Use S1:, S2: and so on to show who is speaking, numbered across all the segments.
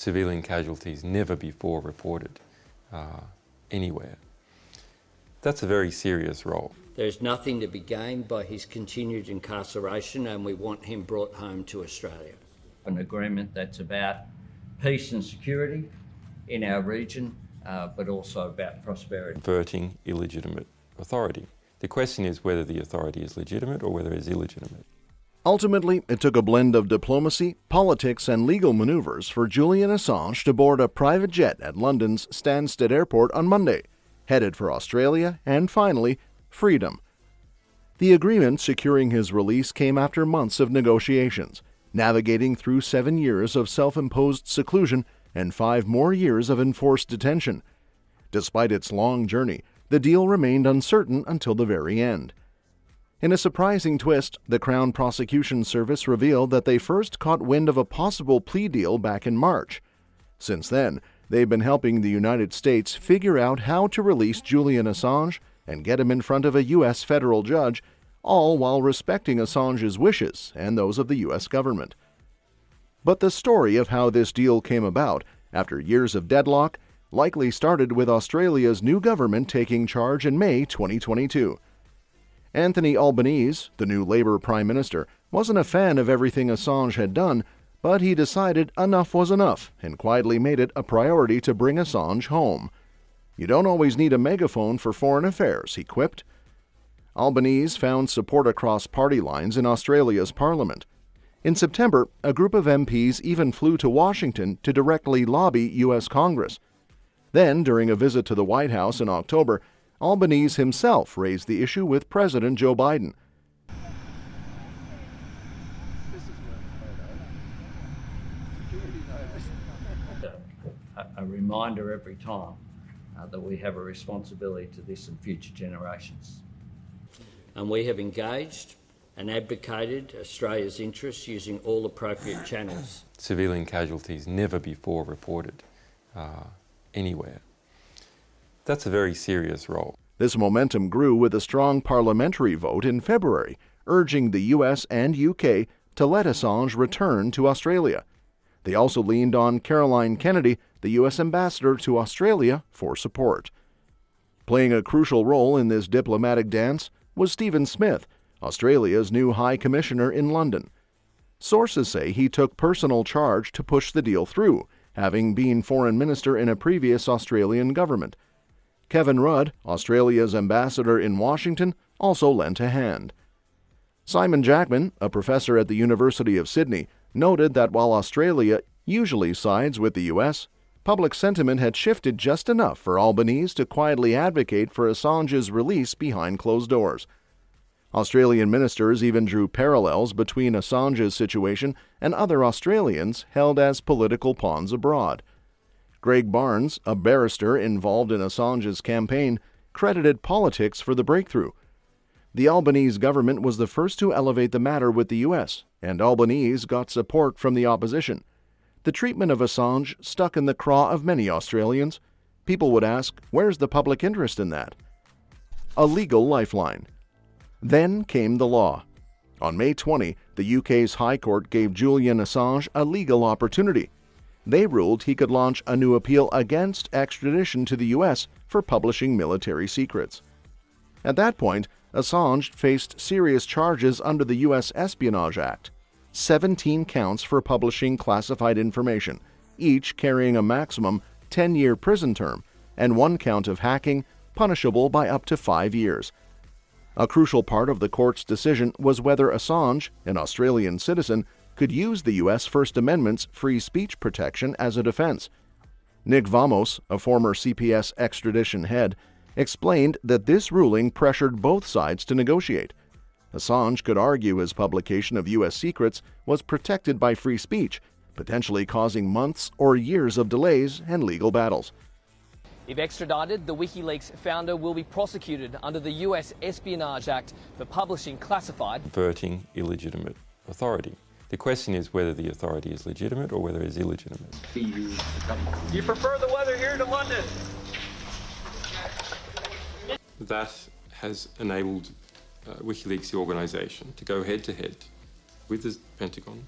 S1: civilian casualties never before reported anywhere. That's a very serious role.
S2: There's nothing to be gained by his continued incarceration, and we want him brought home to Australia.
S3: An agreement that's about peace and security in our region, but also about prosperity.
S1: Averting illegitimate authority. The question is whether the authority is legitimate or whether it is illegitimate.
S4: Ultimately, it took a blend of diplomacy, politics, and legal maneuvers for Julian Assange to board a private jet at London's Stansted Airport on Monday, headed for Australia and, finally, freedom. The agreement securing his release came after months of negotiations, navigating through 7 years of self-imposed seclusion and 5 more years of enforced detention. Despite its long journey, the deal remained uncertain until the very end. In a surprising twist, the Crown Prosecution Service revealed that they first caught wind of a possible plea deal back in March. Since then, they've been helping the United States figure out how to release Julian Assange and get him in front of a U.S. federal judge, all while respecting Assange's wishes and those of the U.S. government. But the story of how this deal came about, after years of deadlock, likely started with Australia's new government taking charge in May 2022. Anthony Albanese, the new Labour Prime Minister, wasn't a fan of everything Assange had done, but he decided enough was enough and quietly made it a priority to bring Assange home. "You don't always need a megaphone for foreign affairs," he quipped. Albanese found support across party lines in Australia's parliament. In September, a group of MPs even flew to Washington to directly lobby U.S. Congress. Then, during a visit to the White House in October, Albanese himself raised the issue with President Joe Biden.
S3: A reminder every time that we have a responsibility to this and future generations.
S2: And we have engaged and advocated Australia's interests using all appropriate channels.
S1: Civilian casualties never before reported anywhere. That's a very serious role.
S4: This momentum grew with a strong parliamentary vote in February, urging the U.S. and U.K. to let Assange return to Australia. They also leaned on Caroline Kennedy, the U.S. ambassador to Australia, for support. Playing a crucial role in this diplomatic dance was Stephen Smith, Australia's new High Commissioner in London. Sources say he took personal charge to push the deal through, having been Foreign Minister in a previous Australian government. Kevin Rudd, Australia's ambassador in Washington, also lent a hand. Simon Jackman, a professor at the University of Sydney, noted that while Australia usually sides with the U.S., public sentiment had shifted just enough for Albanese to quietly advocate for Assange's release behind closed doors. Australian ministers even drew parallels between Assange's situation and other Australians held as political pawns abroad. Greg Barnes, a barrister involved in Assange's campaign, credited politics for the breakthrough. The Albanese government was the first to elevate the matter with the U.S., and Albanese got support from the opposition. The treatment of Assange stuck in the craw of many Australians. People would ask, where's the public interest in that? A legal lifeline. Then came the law. On May 20, the UK's High Court gave Julian Assange a legal opportunity. They ruled he could launch a new appeal against extradition to the U.S. for publishing military secrets. At that point, Assange faced serious charges under the U.S. Espionage Act, 17 counts for publishing classified information, each carrying a maximum 10-year prison term, and 1 count of hacking, punishable by up to 5 years. A crucial part of the court's decision was whether Assange, an Australian citizen, could use the U.S. First Amendment's free speech protection as a defense. Nick Vamos, a former CPS extradition head, explained that this ruling pressured both sides to negotiate. Assange could argue his publication of U.S. secrets was protected by free speech, potentially causing months or years of delays and legal battles.
S5: If extradited, the WikiLeaks founder will be prosecuted under the U.S. Espionage Act for publishing classified.
S1: Averting illegitimate authority. The question is whether the authority is legitimate or whether it is illegitimate.
S6: You prefer the weather here to London?
S1: That has enabled WikiLeaks, the organisation, to go head-to-head with the Pentagon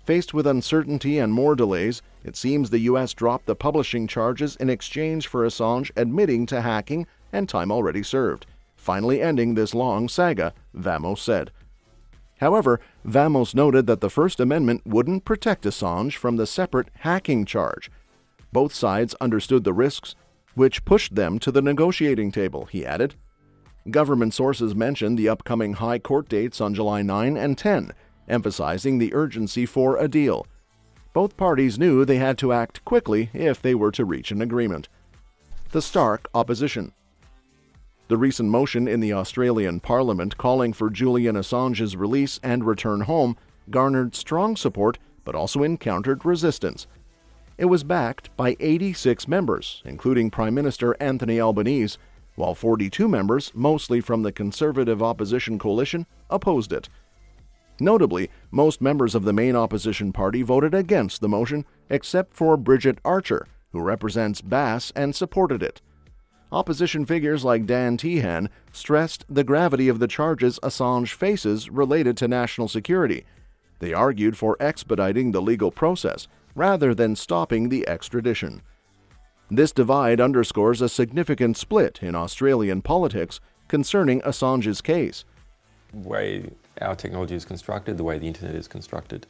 S4: Faced with uncertainty and more delays, it seems the U.S. dropped the publishing charges in exchange for Assange admitting to hacking and time already served, finally ending this long saga, Vamos said. However, Vamos noted that the First Amendment wouldn't protect Assange from the separate hacking charge. Both sides understood the risks, which pushed them to the negotiating table, he added. Government sources mentioned the upcoming high court dates on July 9 and 10, emphasizing the urgency for a deal. Both parties knew they had to act quickly if they were to reach an agreement. The stark opposition. The recent motion in the Australian Parliament calling for Julian Assange's release and return home garnered strong support but also encountered resistance. It was backed by 86 members, including Prime Minister Anthony Albanese, while 42 members, mostly from the Conservative opposition coalition, opposed it. Notably, most members of the main opposition party voted against the motion, except for Bridget Archer, who represents Bass and supported it. Opposition figures like Dan Tehan stressed the gravity of the charges Assange faces related to national security. They argued for expediting the legal process rather than stopping the extradition. This divide underscores a significant split in Australian politics concerning Assange's case.
S1: The way our technology is constructed, the way the internet is constructed,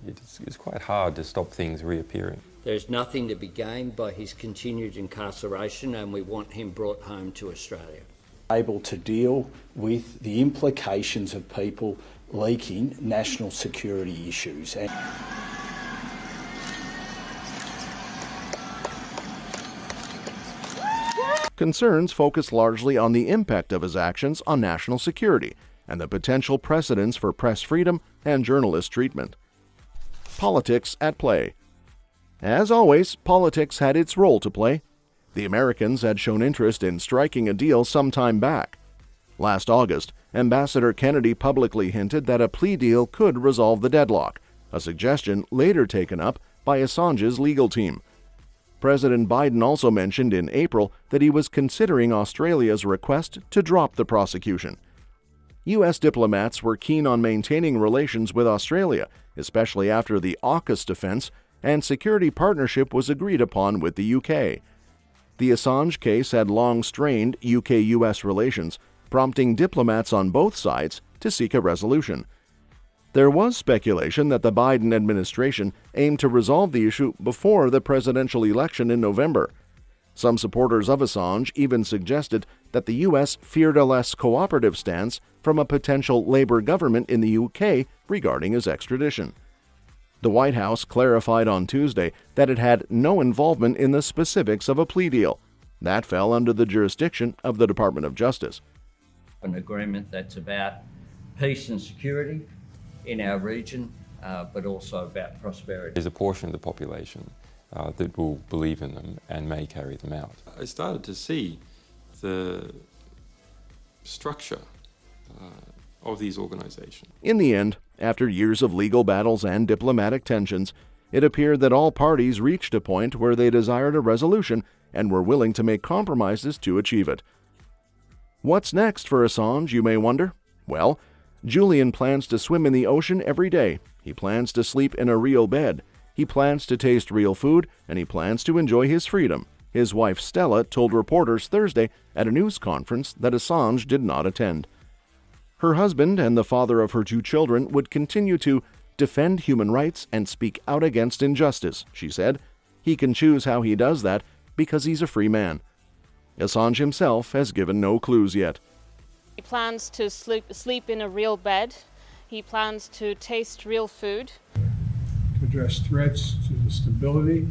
S1: it's quite hard to stop things reappearing.
S2: There's nothing to be gained by his continued incarceration, and we want him brought home to Australia.
S7: Able to deal with the implications of people leaking national security issues.
S4: Concerns focus largely on the impact of his actions on national security and the potential precedents for press freedom and journalist treatment. Politics at play. As always, politics had its role to play. The Americans had shown interest in striking a deal some time back. Last August, Ambassador Kennedy publicly hinted that a plea deal could resolve the deadlock, a suggestion later taken up by Assange's legal team. President Biden also mentioned in April that he was considering Australia's request to drop the prosecution. U.S. diplomats were keen on maintaining relations with Australia, especially after the AUKUS defense and security partnership was agreed upon with the UK. The Assange case had long strained UK-US relations, prompting diplomats on both sides to seek a resolution. There was speculation that the Biden administration aimed to resolve the issue before the presidential election in November. Some supporters of Assange even suggested that the U.S. feared a less cooperative stance from a potential Labour government in the UK regarding his extradition. The White House clarified on Tuesday that it had no involvement in the specifics of a plea deal. That fell under the jurisdiction of the Department of Justice.
S3: An agreement that's about peace and security in our region, but also about prosperity.
S1: There's a portion of the population that will believe in them and may carry them out. I started to see the structure of these organizations.
S4: In the end, after years of legal battles and diplomatic tensions, it appeared that all parties reached a point where they desired a resolution and were willing to make compromises to achieve it. What's next for Assange, you may wonder? Well, Julian plans to swim in the ocean every day. He plans to sleep in a real bed. He plans to taste real food, and he plans to enjoy his freedom. His wife Stella told reporters Thursday at a news conference that Assange did not attend. Her husband and the father of her 2 children would continue to defend human rights and speak out against injustice, she said. He can choose how he does that because he's a free man. Assange himself has given no clues yet.
S8: He plans to sleep in a real bed. He plans to taste real food.
S9: To address threats to the stability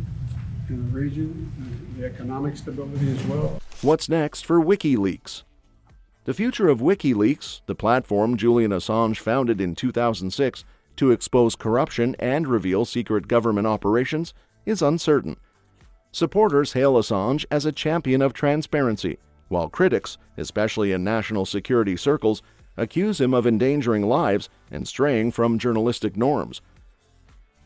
S9: in the region, the economic stability as well.
S4: What's next for WikiLeaks? The future of WikiLeaks, the platform Julian Assange founded in 2006 to expose corruption and reveal secret government operations, is uncertain. Supporters hail Assange as a champion of transparency, while critics, especially in national security circles, accuse him of endangering lives and straying from journalistic norms.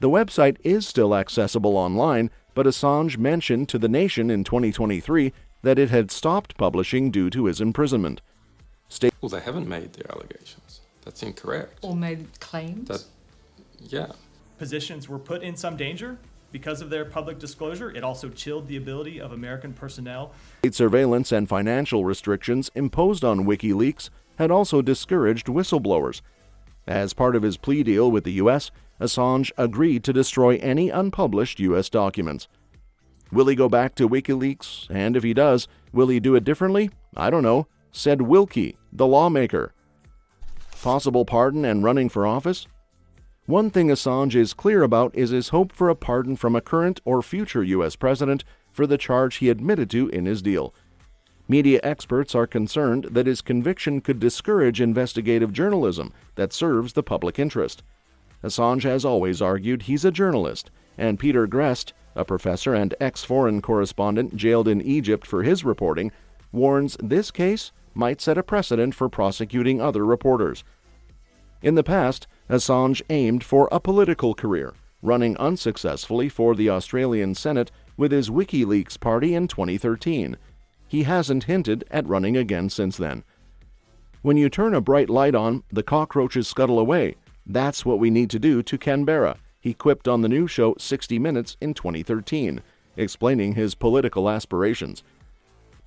S4: The website is still accessible online, but Assange mentioned to The Nation in 2023 that it had stopped publishing due to his imprisonment.
S1: Well, they haven't made their allegations. That's incorrect.
S10: Or made claims?
S1: Yeah.
S10: positions were put in some danger because of their public disclosure. It also chilled the ability of American personnel.
S4: State surveillance and financial restrictions imposed on WikiLeaks had also discouraged whistleblowers. As part of his plea deal with the U.S., Assange agreed to destroy any unpublished U.S. documents. Will he go back to WikiLeaks? And if he does, will he do it differently? I don't know, said Wilkie, the lawmaker. Possible pardon and running for office? One thing Assange is clear about is his hope for a pardon from a current or future U.S. president for the charge he admitted to in his deal. Media experts are concerned that his conviction could discourage investigative journalism that serves the public interest. Assange has always argued he's a journalist, and Peter Grest, a professor and ex-foreign correspondent jailed in Egypt for his reporting, warns this case might set a precedent for prosecuting other reporters. In the past, Assange aimed for a political career, running unsuccessfully for the Australian Senate with his WikiLeaks party in 2013. He hasn't hinted at running again since then. When you turn a bright light on, the cockroaches scuttle away. That's what we need to do to Canberra, he quipped on the new show 60 Minutes in 2013, explaining his political aspirations.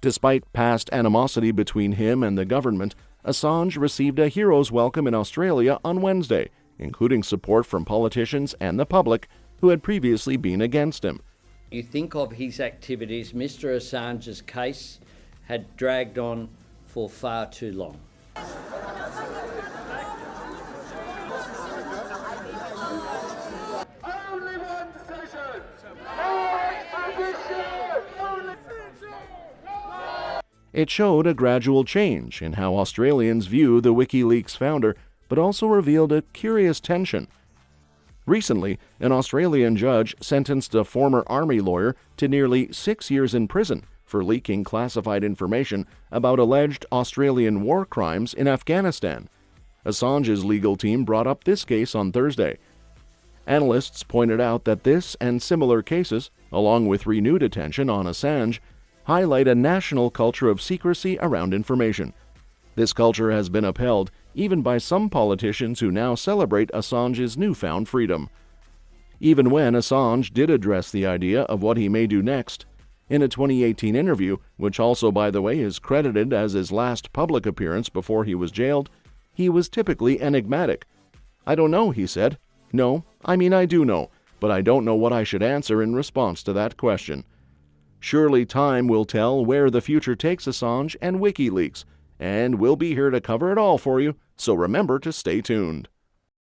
S4: Despite past animosity between him and the government, Assange received a hero's welcome in Australia on Wednesday, including support from politicians and the public who had previously been against him.
S2: You think of his activities, Mr. Assange's case had dragged on for far too long.
S6: Only one decision! More extradition!
S4: It showed a gradual change in how Australians view the WikiLeaks founder, but also revealed a curious tension. Recently, an Australian judge sentenced a former army lawyer to nearly 6 years in prison for leaking classified information about alleged Australian war crimes in Afghanistan. Assange's legal team brought up this case on Thursday. Analysts pointed out that this and similar cases, along with renewed attention on Assange, highlight a national culture of secrecy around information. This culture has been upheld even by some politicians who now celebrate Assange's newfound freedom. Even when Assange did address the idea of what he may do next, in a 2018 interview, which also, by the way, is credited as his last public appearance before he was jailed, he was typically enigmatic. "I don't know," he said. "No, I mean I do know, but I don't know what I should answer in response to that question." Surely time will tell where the future takes Assange and WikiLeaks, and we'll be here to cover it all for you, so remember to stay tuned.